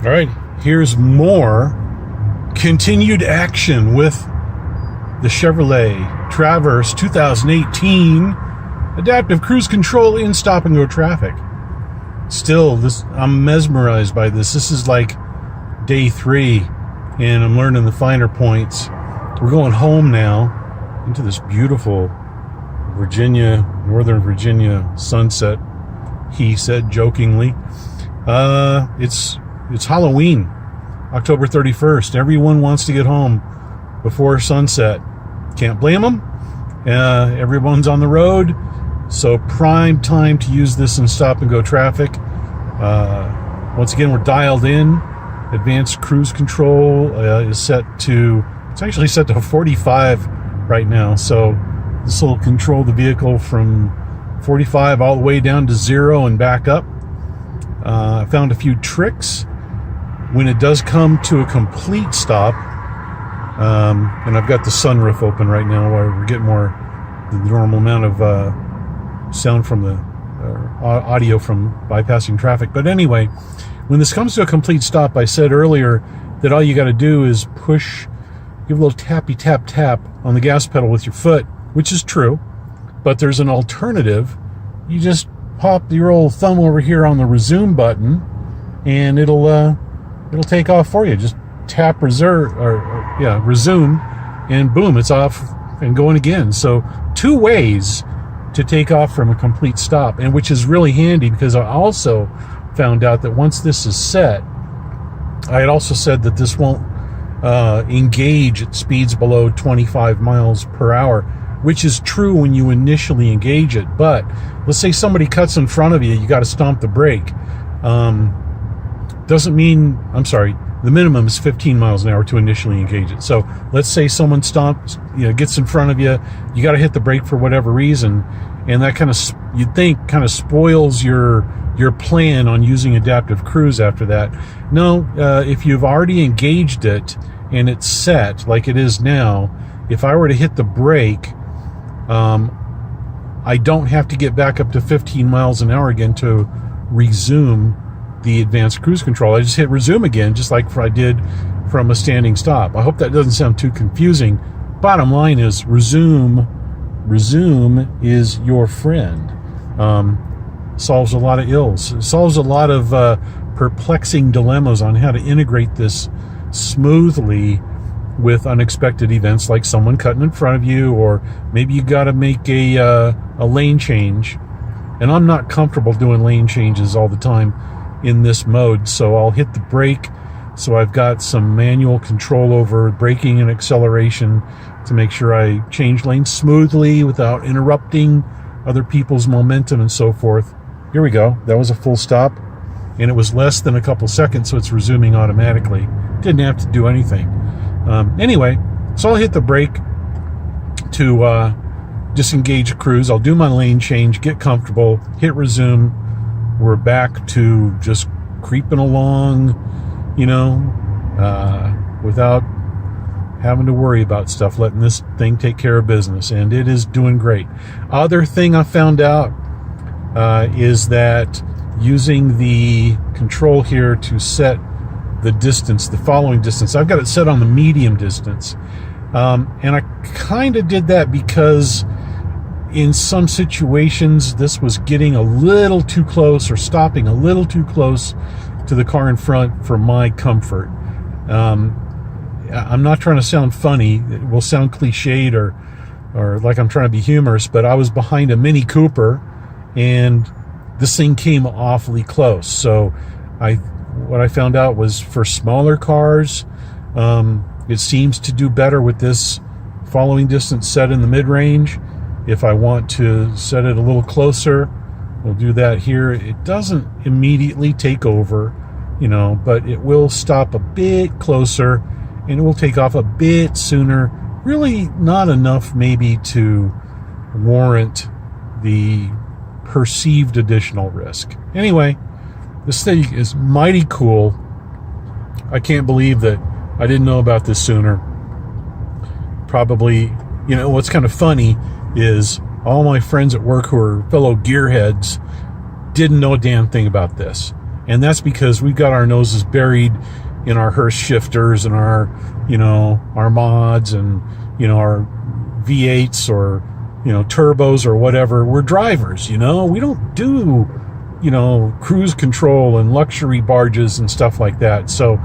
All right, here's more continued action with the Chevrolet Traverse 2018 adaptive cruise control in stop and go traffic. Still, I'm mesmerized by this. This is like day 3, and I'm learning the finer points. We're going home now into this beautiful Northern Virginia sunset, he said jokingly. It's Halloween, October 31st. Everyone wants to get home before sunset. Can't blame them. Everyone's on the road, so prime time to use this in stop and go traffic. Once again, we're dialed in. Advanced cruise control is set to, it's actually set to 45 right now, so this will control the vehicle from 45 all the way down to 0 and back up. I found a few tricks when it does come to a complete stop, and I've got the sunroof open right now while we're getting the normal amount of sound from the audio from bypassing traffic. But anyway, when this comes to a complete stop, I said earlier that all you got to do is give a little tappy tap on the gas pedal with your foot, which is true, but there's an alternative. You just pop your old thumb over here on the resume button, and it'll take off for you. Just tap resume, and boom, it's off and going again. So 2 ways to take off from a complete stop, and which is really handy because I also found out that once this is set, I had also said that this won't engage at speeds below 25 miles per hour, which is true when you initially engage it. But let's say somebody cuts in front of you, you got to stomp the brake. Doesn't mean, I'm sorry, the minimum is 15 miles an hour to initially engage it. So let's say someone gets in front of you, you got to hit the brake for whatever reason, and that you'd think kind of spoils your plan on using adaptive cruise after that. No, if you've already engaged it and it's set like it is now, if I were to hit the brake, I don't have to get back up to 15 miles an hour again to resume the advanced cruise control. I just hit resume again, just like I did from a standing stop. I hope that doesn't sound too confusing. Bottom line is resume is your friend. Solves a lot of ills. Solves a lot of perplexing dilemmas on how to integrate this smoothly with unexpected events like someone cutting in front of you, or maybe you got to make a lane change. And I'm not comfortable doing lane changes all the time in this mode, so I'll hit the brake so I've got some manual control over braking and acceleration to make sure I change lanes smoothly without interrupting other people's momentum and so forth. Here we go. That was a full stop, and it was less than a couple seconds, so it's resuming automatically. Didn't have to do anything. Anyway, so I'll hit the brake to disengage cruise. I'll do my lane change, get comfortable, hit resume. We're back to just creeping along, without having to worry about stuff, letting this thing take care of business, and it is doing great. Other thing I found out is that using the control here to set the distance, the following distance, I've got it set on the medium distance, and I kind of did that because in some situations this was getting a little too close or stopping a little too close to the car in front for my comfort. I'm not trying to sound funny. It will sound cliched or like I'm trying to be humorous, but I was behind a Mini Cooper and this thing came awfully close. So what I found out was for smaller cars, it seems to do better with this following distance set in the mid-range. If I want to set it a little closer, we'll do that here. It doesn't immediately take over, but it will stop a bit closer and it will take off a bit sooner. Really not enough maybe to warrant the perceived additional risk. Anyway, this thing is mighty cool. I can't believe that I didn't know about this sooner. Probably, what's kind of funny is all my friends at work who are fellow gearheads didn't know a damn thing about this. And that's because we've got our noses buried in our Hurst shifters and our, our mods and, our V8s or, turbos or whatever. We're drivers, we don't do, cruise control and luxury barges and stuff like that. So,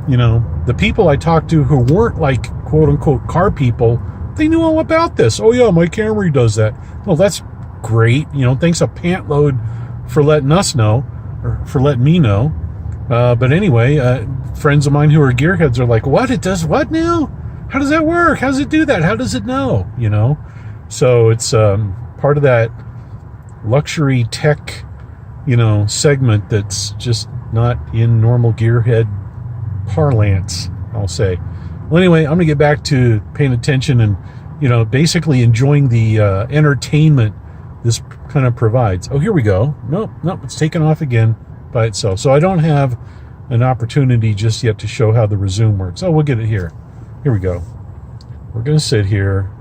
the people I talked to who weren't like quote unquote car people, they knew all about this. Oh yeah, my Camry does that. Well, that's great. Thanks a pant load for letting us know, or for letting me know. But anyway, friends of mine who are gearheads are like, what? It does what now? How does that work? How does it do that? How does it know? So it's part of that luxury tech, segment that's just not in normal gearhead parlance, I'll say. Well, anyway, I'm going to get back to paying attention and, basically enjoying the entertainment this kind of provides. Oh, here we go. Nope, it's taken off again by itself. So I don't have an opportunity just yet to show how the resume works. Oh, we'll get it here. Here we go. We're going to sit here.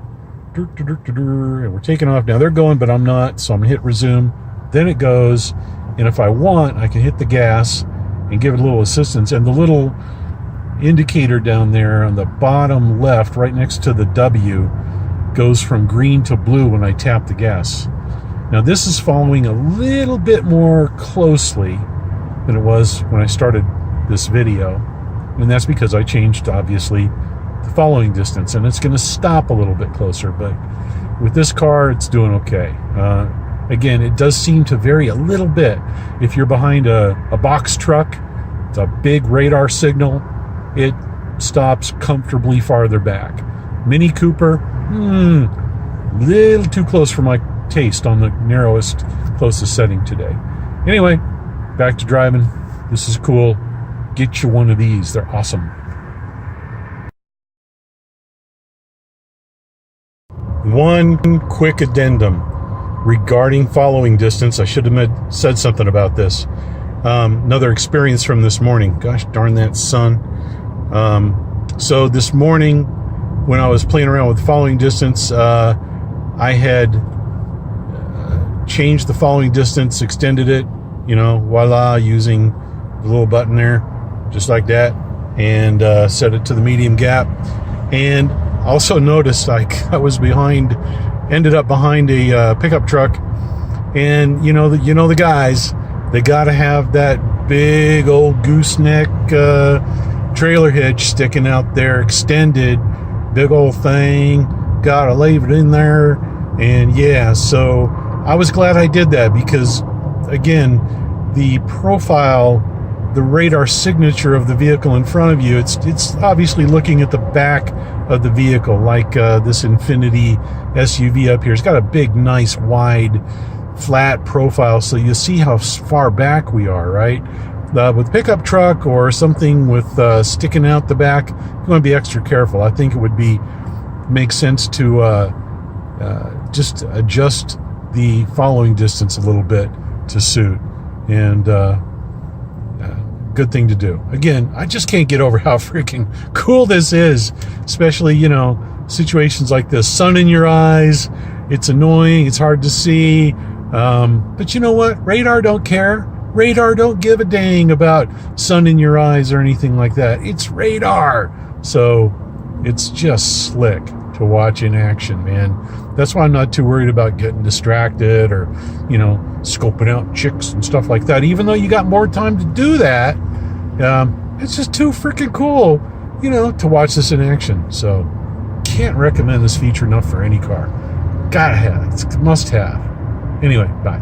And we're taking off. Now they're going, but I'm not. So I'm going to hit resume. Then it goes. And if I want, I can hit the gas and give it a little assistance. And the little indicator down there on the bottom left, right next to the W, goes from green to blue when I tap the gas. Now this is following a little bit more closely than it was when I started this video. And that's because I changed, obviously, the following distance. And it's going to stop a little bit closer. But with this car, it's doing okay. Again, it does seem to vary a little bit. If you're behind a box truck, it's a big radar signal, it stops comfortably farther back. Mini Cooper, little too close for my taste on the narrowest, closest setting today. Anyway, back to driving. This is cool. Get you one of these. They're awesome. One quick addendum regarding following distance. I should have said something about this. Another experience from this morning. Gosh darn that sun. So this morning, when I was playing around with following distance, I had changed the following distance, extended it, voila, using the little button there, just like that, and set it to the medium gap. And also noticed I was ended up behind a pickup truck, and the guys, they got to have that big old gooseneck trailer hitch sticking out there, extended, big old thing, gotta leave it in there. And yeah, so I was glad I did that, because again, the profile, the radar signature of the vehicle in front of you, it's obviously looking at the back of the vehicle, like this Infiniti SUV up here. It's got a big, nice, wide, flat profile, so you see how far back we are, right? With pickup truck or something with sticking out the back, you want to be extra careful. I think it would make sense to just adjust the following distance a little bit to suit, and good thing to do. Again, I just can't get over how freaking cool this is, especially, situations like this. Sun in your eyes, it's annoying, it's hard to see, but you know what? Radar don't care. Radar don't give a dang about sun in your eyes or anything like that. It's radar. So it's just slick to watch in action, man. That's why I'm not too worried about getting distracted or, scoping out chicks and stuff like that. Even though you got more time to do that, it's just too freaking cool, to watch this in action. So can't recommend this feature enough for any car. Gotta have it. It's a must have. Anyway, bye.